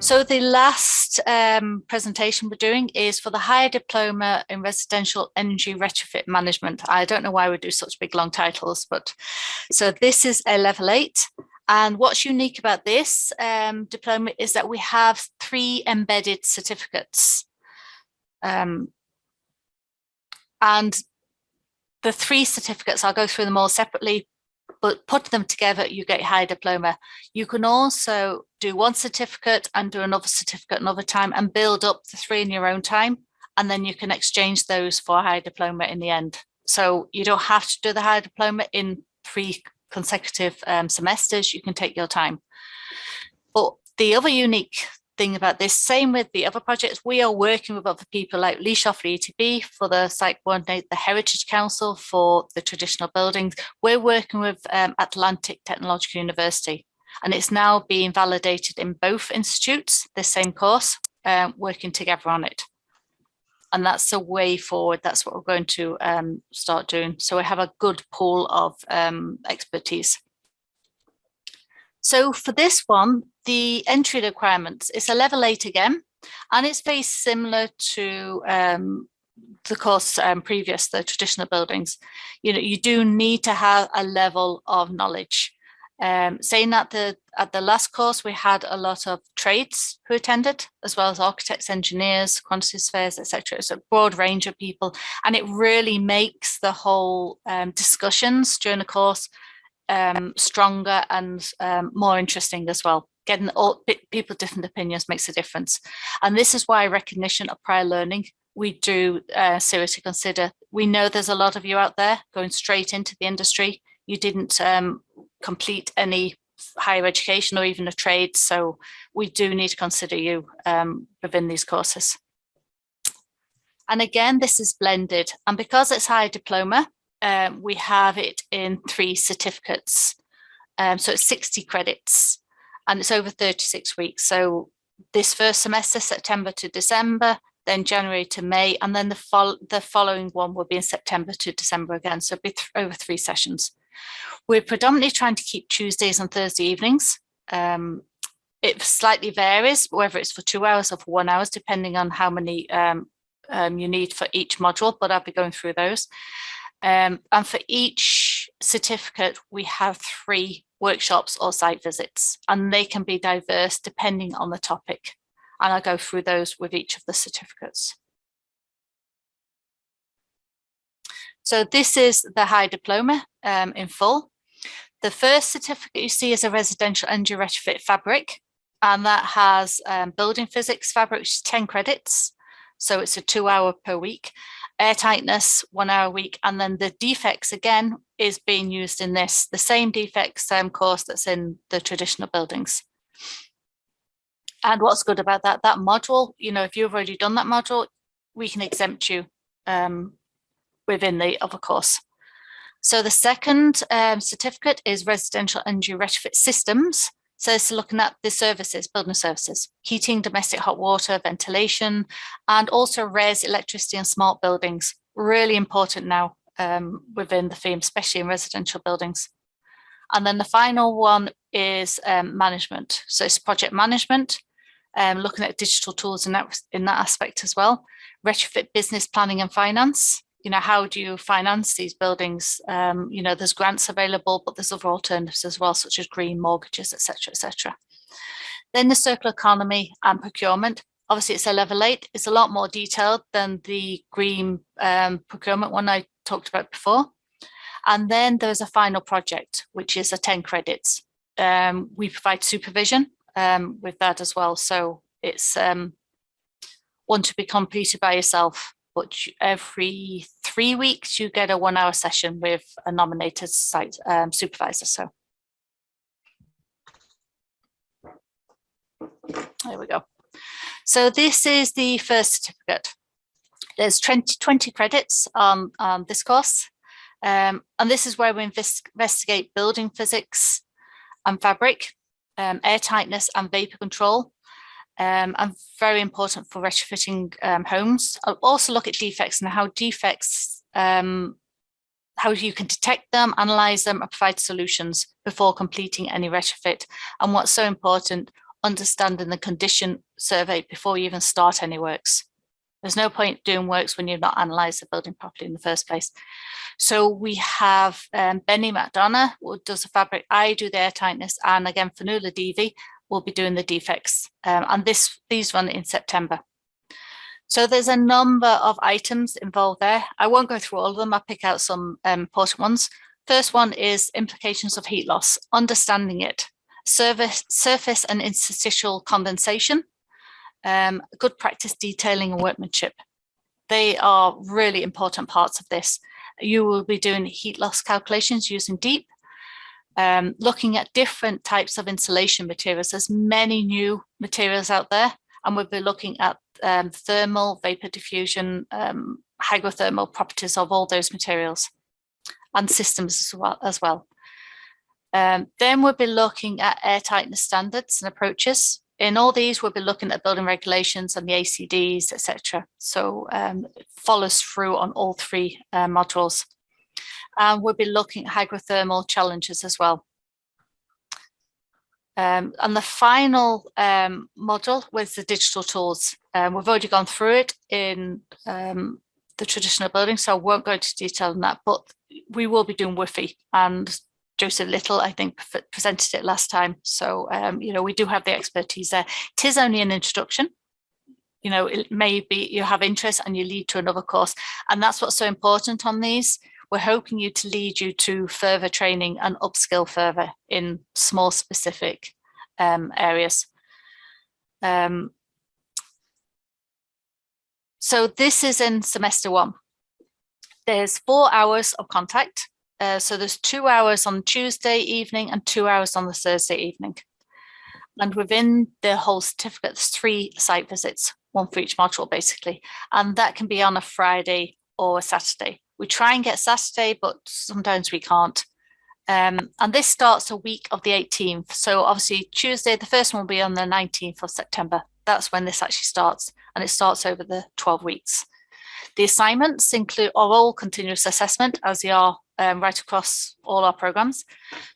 So the last presentation we're doing is for the Higher Diploma in Residential Energy Retrofit Management. I don't know why we do such big long titles, but so this is a level 8. And what's unique about this diploma is that we have 3 embedded certificates. And the 3 certificates, I'll go through them all separately, but put them together, you get higher diploma. You can also do one certificate and do another certificate another time and build up the 3 in your own time. And then you can exchange those for a higher diploma in the end. So you don't have to do the higher diploma in 3 consecutive semesters. You can take your time. But the other unique thing about this, same with the other projects, we are working with other people like Lis O Brien for the site coordinate, the Heritage Council for the traditional buildings. We're working with Atlantic Technological University, and it's now being validated in both institutes, the same course, working together on it. And that's the way forward. That's what we're going to start doing. So we have a good pool of expertise. So for this one, the entry requirements, it's a level 8 again, and it's very similar to the course previous, the traditional buildings. You know, you do need to have a level of knowledge. Saying that at the last course, we had a lot of trades who attended, as well as architects, engineers, quantity surveyors, etc. It's a broad range of people, and it really makes the whole discussions during the course stronger and more interesting as well. Getting all people different opinions makes a difference, and this is why recognition of prior learning we do seriously consider. We know there's a lot of you out there going straight into the industry. You didn't complete any higher education or even a trade, so we do need to consider you within these courses. And again, this is blended, and because it's higher diploma, we have it in 3 certificates. So it's 60 credits and it's over 36 weeks. So this first semester, September to December, then January to May, and then the following one will be in September to December again. So it'll be over 3 sessions. We're predominantly trying to keep Tuesdays and Thursday evenings. It slightly varies, whether it's for 2 hours or for 1 hour, depending on how many you need for each module, but I'll be going through those. And for each certificate, we have 3 workshops or site visits, and they can be diverse depending on the topic. And I'll go through those with each of the certificates. So this is the high diploma in full. The first certificate you see is a Residential Energy Retrofit Fabric, and that has building physics fabric, which is 10 credits. So it's a 2 hour per week. Air tightness, 1 hour a week, and then the defects again is being used in this, the same defects course that's in the traditional buildings. And what's good about that module, you know, if you've already done that module, we can exempt you within the other course. So the second certificate is Residential Energy Retrofit Systems. So it's looking at the services, building services, heating, domestic hot water, ventilation, and also res, electricity and smart buildings. Really important now within the theme, especially in residential buildings. And then the final one is management. So it's project management, looking at digital tools in that aspect as well. Retrofit business planning and finance. You know, how do you finance these buildings? You know, there's grants available, but there's other alternatives as well, such as green mortgages, etc., etc. Then the circular economy and procurement. Obviously, it's a level 8. It's a lot more detailed than the green procurement one I talked about before. And then there's a final project, which is a 10 credits. We provide supervision with that as well. So it's one to be completed by yourself. But every 3 weeks, you get a 1 hour session with a nominated site supervisor. So there we go. So this is the first certificate. There's 20 credits on this course. And this is where we investigate building physics and fabric, air tightness and vapor control. And very important for retrofitting homes. I'll also look at defects and how defects, how you can detect them, analyze them, and provide solutions before completing any retrofit. And what's so important, understanding the condition survey before you even start any works. There's no point doing works when you've not analysed the building properly in the first place. So we have Benny McDonough who does the fabric, I do the air tightness, and again, Fanula Devi will be doing the defects. And these run in September. So there's a number of items involved there. I won't go through all of them. I'll pick out some important ones. First one is implications of heat loss, understanding it, surface and interstitial condensation, good practice detailing and workmanship. They are really important parts of this. You will be doing heat loss calculations using DEEP, looking at different types of insulation materials. There's many new materials out there, and we'll be looking at thermal, vapor diffusion, hygrothermal properties of all those materials and systems as well. Then we'll be looking at air tightness standards and approaches. In all these, we'll be looking at building regulations and the ACDs, etc. So it follows through on all three modules. And we'll be looking at hygrothermal challenges as well. And the final module was the digital tools. We've already gone through it in the traditional building, so I won't go into detail on that, but we will be doing Wi-Fi, and Joseph Little, I think, presented it last time. So, you know, we do have the expertise there. It is only an introduction. You know, it may be you have interest and you lead to another course. And that's what's so important on these. We're hoping you to lead you to further training and upskill further in small specific areas. So this is in semester one. There's 4 hours of contact. So there's 2 hours on Tuesday evening and 2 hours on the Thursday evening. And within the whole certificate, there's 3 site visits, 1 for each module basically. And that can be on a Friday or a Saturday. We try and get Saturday, but sometimes we can't. And this starts a week of the 18th. So obviously Tuesday, the first one will be on the 19th of September. That's when this actually starts, and it starts over the 12 weeks. The assignments are all continuous assessment, as they are right across all our programs.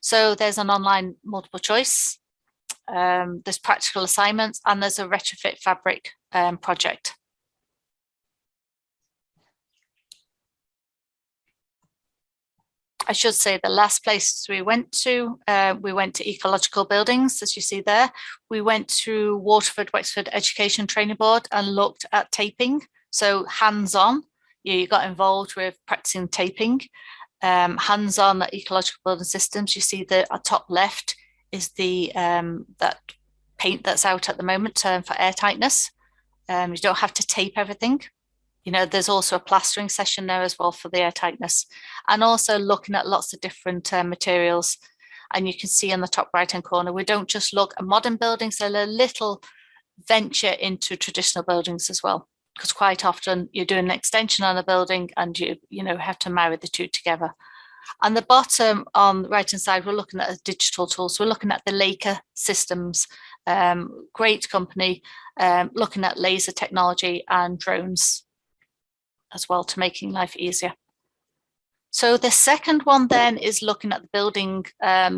So there's an online multiple choice, there's practical assignments, and there's a Retrofit Fabric project. I should say the last place we went to ecological buildings, as you see there. We went to Waterford, Wexford Education Training Board and looked at taping. So hands-on, you got involved with practicing taping. Hands-on ecological building systems. You see the top left is the that paint that's out at the moment for air tightness. You don't have to tape everything. You know, there's also a plastering session there as well for the air tightness, and also looking at lots of different materials. And you can see in the top right hand corner, we don't just look at modern buildings, there's a little venture into traditional buildings as well, because quite often you're doing an extension on a building and you have to marry the two together. On the bottom on the right hand side, we're looking at digital tools. We're looking at the Leica systems, great company, looking at laser technology and drones as well to making life easier. So the second one then is looking at the building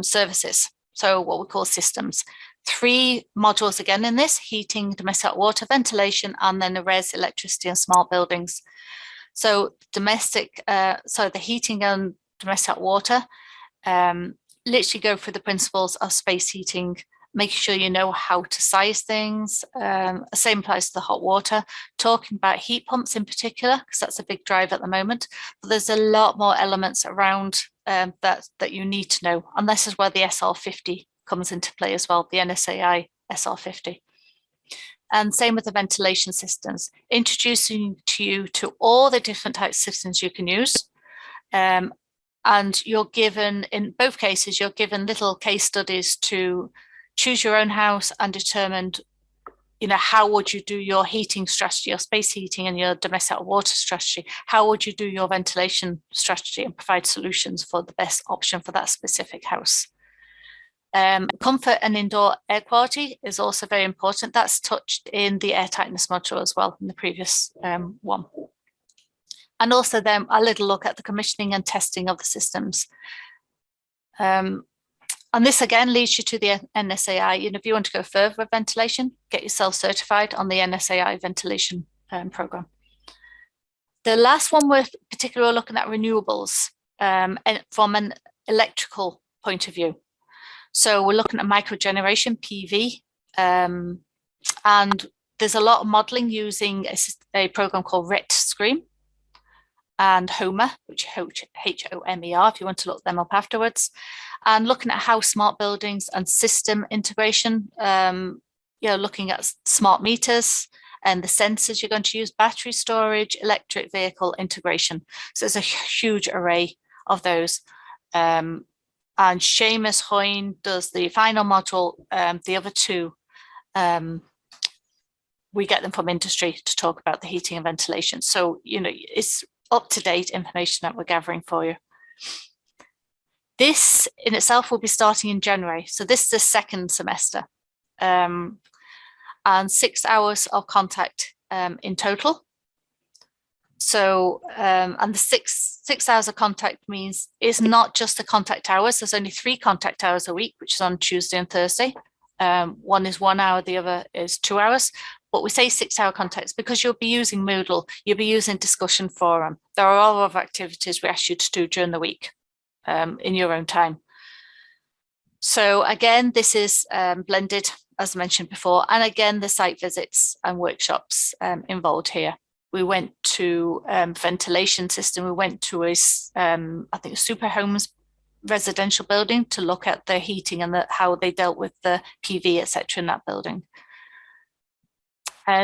services, so what we call systems. 3 modules again in this: heating, domestic hot water, ventilation, and then the res, electricity and smart buildings. So the heating and domestic hot water, literally go through the principles of space heating, making sure you know how to size things. Same applies to the hot water, talking about heat pumps in particular, because that's a big drive at the moment. But there's a lot more elements around that you need to know. And this is where the SR50 comes into play as well, the NSAI SR50. And same with the ventilation systems, introducing you to all the different types of systems you can use. And you're given, in both cases, you're given little case studies to choose your own house and determine, how would you do your heating strategy, your space heating and your domestic water strategy? How would you do your ventilation strategy and provide solutions for the best option for that specific house? Comfort and indoor air quality is also very important. That's touched in the air tightness module as well in the previous one. And also then a little look at the commissioning and testing of the systems. And this again leads you to the NSAI. If you want to go further with ventilation, get yourself certified on the NSAI ventilation program. The last one we're particularly looking at renewables from an electrical point of view. So we're looking at microgeneration, PV, and there's a lot of modeling using a program called RETScreen and HOMER, which H-O-M-E-R, if you want to look them up afterwards, and looking at how smart buildings and system integration, looking at smart meters and the sensors you're going to use, battery storage, electric vehicle integration. So there's a huge array of those. And Seamus Hoyne does the final module. The other two, we get them from industry to talk about the heating and ventilation. So, it's up-to-date information that we're gathering for you. This in itself will be starting in January. So this is the second semester, and 6 hours of contact in total. So, and the six hours of contact means it's not just the contact hours. There's only 3 contact hours a week, which is on Tuesday and Thursday. One is 1 hour, the other is 2 hours. But we say 6 hour contacts because you'll be using Moodle, you'll be using discussion forum. There are all other activities we ask you to do during the week in your own time. So again, this is blended, as mentioned before, and again, the site visits and workshops involved here. We went to ventilation system. We went to I think a super homes residential building to look at the heating and how they dealt with the PV, etc. in that building.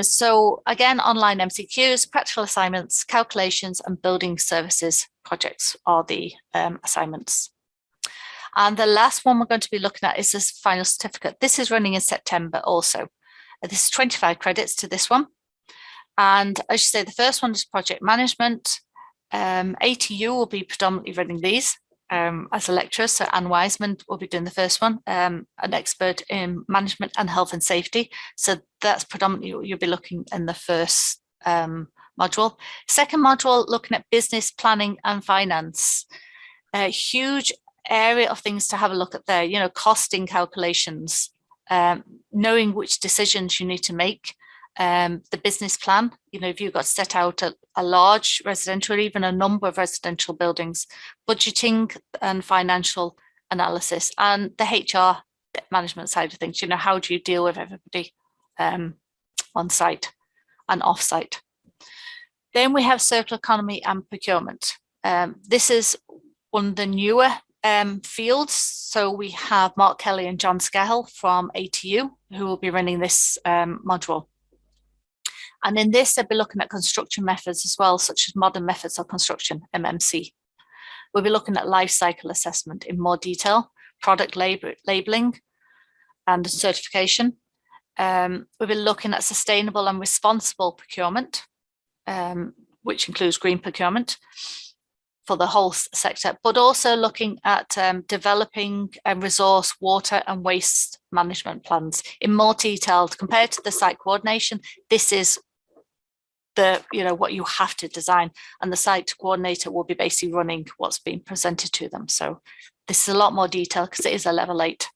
So again, online MCQs, practical assignments, calculations, and building services projects are the assignments. And the last one we're going to be looking at is this final certificate. This is running in September also. This is 25 credits to this one. And as you say, the first one is project management. ATU will be predominantly running these as a lecturer. So Anne Wiseman will be doing the first one, an expert in management and health and safety. So that's predominantly what you'll be looking in the first module. Second module, looking at business planning and finance. A huge area of things to have a look at there, costing calculations, knowing which decisions you need to make, the business plan, if you've got to set out a large residential, or even a number of residential buildings, budgeting and financial analysis, and the HR management side of things, how do you deal with everybody on site and off site. Then we have circular economy and procurement. This is one of the newer fields. So we have Mark Kelly and John Scahill from ATU who will be running this module. And in this, they'll be looking at construction methods as well, such as modern methods of construction, MMC. We'll be looking at life cycle assessment in more detail, product labeling and certification. We'll be looking at sustainable and responsible procurement, which includes green procurement for the whole sector, but also looking at developing resource, water and waste management plans in more detail. Compared to the site coordination, this is what you have to design, and the site coordinator will be basically running what's being presented to them. So this is a lot more detail because it is a level 8.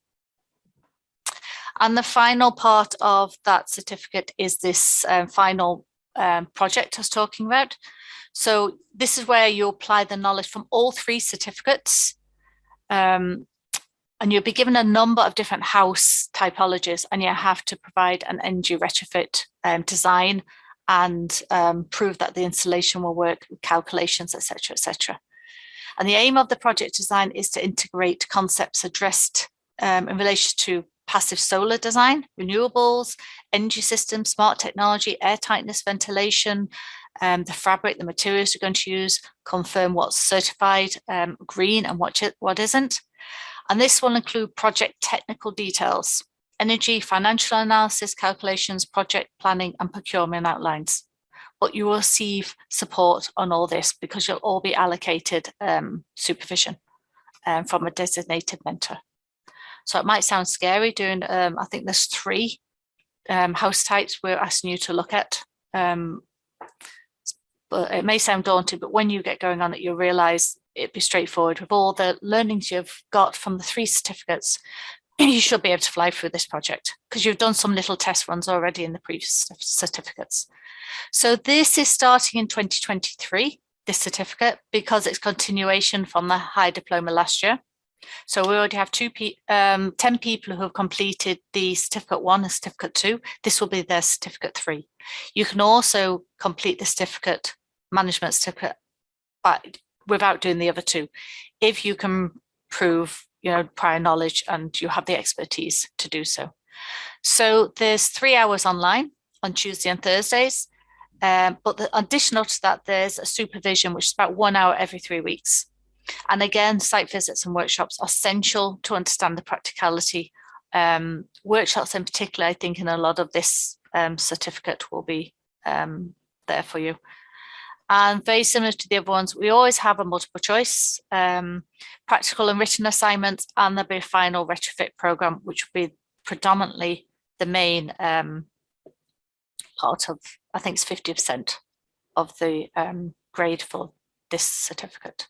And the final part of that certificate is this final project I was talking about. So this is where you apply the knowledge from all 3 certificates, and you'll be given a number of different house typologies, and you have to provide an energy retrofit design and prove that the installation will work with calculations, etc., etc. And the aim of the project design is to integrate concepts addressed in relation to passive solar design, renewables, energy systems, smart technology, air tightness, ventilation, the fabric, the materials you're going to use, confirm what's certified green and what isn't. And this will include project technical details, energy, financial analysis, calculations, project planning and procurement outlines. But you will receive support on all this because you'll all be allocated supervision from a designated mentor. So it might sound scary doing, I think there's 3 house types we're asking you to look at. But it may sound daunting, but when you get going on it, you'll realize it'd be straightforward. With all the learnings you've got from the 3 certificates, you should be able to fly through this project because you've done some little test runs already in the previous certificates. So this is starting in 2023, this certificate, because it's continuation from the Higher Diploma last year. So we already have 10 people who have completed the certificate 1 and certificate 2. This will be their certificate 3. You can also complete the certificate, management certificate, but without doing the other 2, if you can prove, you know, prior knowledge and you have the expertise to do so. So there's 3 hours online on Tuesday and Thursdays. But the additional to that, there's a supervision, which is about 1 hour every 3 weeks. And again, site visits and workshops are essential to understand the practicality. Workshops in particular, I think in a lot of this certificate will be there for you. And very similar to the other ones, we always have a multiple choice, practical and written assignments, and there'll be a final retrofit program, which will be predominantly the main part of, I think it's 50% of the grade for this certificate.